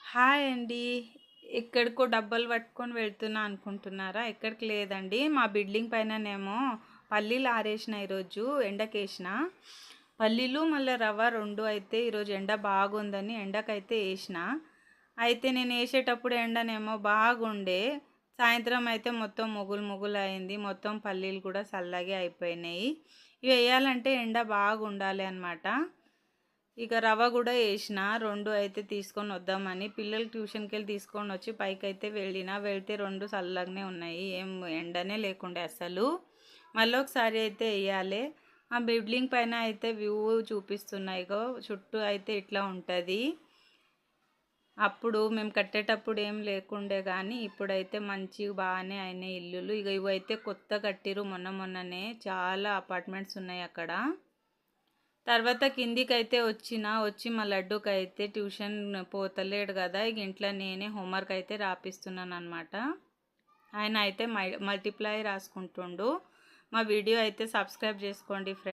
Hi అండి. ఎక్కడికో డబ్బాలు పట్టుకొని వెళ్తున్నా అనుకుంటున్నారా? ఎక్కడికి లేదండి. మా బిల్డింగ్ పైననేమో పల్లీలు ఆరేసిన ఈరోజు ఎండకేసిన. పల్లీలు మళ్ళీ రవ్వ 2 అయితే ఈరోజు ఎండ బాగుందని ఎండకైతే ఏసిన. అయితే నేను ఏసేటప్పుడు ఎండనేమో బాగుండే. సాయంత్రం అయితే మొత్తం మొగులు మొగులు అయింది. మొత్తం పల్లీలు కూడా చల్లగే అయిపోయినాయి. ఇవి వేయాలంటే ఎండ బాగుండాలి అన్నమాట. ఇక రవ్వ కూడా ఏసిన 2 అయితే తీసుకొని వద్దామని పిల్లలు ట్యూషన్‌కెళ్ళి తీసుకొని వచ్చి పైకైతే వెళ్తే 2 చల్లగానే ఉన్నాయి. ఏం ఎండనే లేకుండే అసలు. మళ్ళొకసారి అయితే ఎయ్యాలే. ఆ బిల్డింగ్ పైన అయితే వ్యూ చూపిస్తున్నా ఇగో చుట్టూ అయితే ఇట్లా ఉంటది. అప్పుడు మేము కట్టేటప్పుడు ఏం లేకుండే గానీ ఇప్పుడైతే బాగానే అయినాయి ఇల్లులు. ఇగ ఇవైతే కొత్త కట్టిర్రు మొన్ననే. చాలా అపార్ట్మెంట్స్ ఉన్నాయి అక్కడ. తర్వాత కిందికైతే వచ్చి మా లడ్డుకైతే ట్యూషన్ పోతలేడు కదా, ఇక ఇంట్లో నేనే హోంవర్క్ అయితే రాపిస్తున్నాను అనమాట. ఆయన అయితే మల్టిప్లై రాసుకుంటుండు. మా వీడియో అయితే సబ్స్క్రైబ్ చేసుకోండి ఫ్రెండ్స్.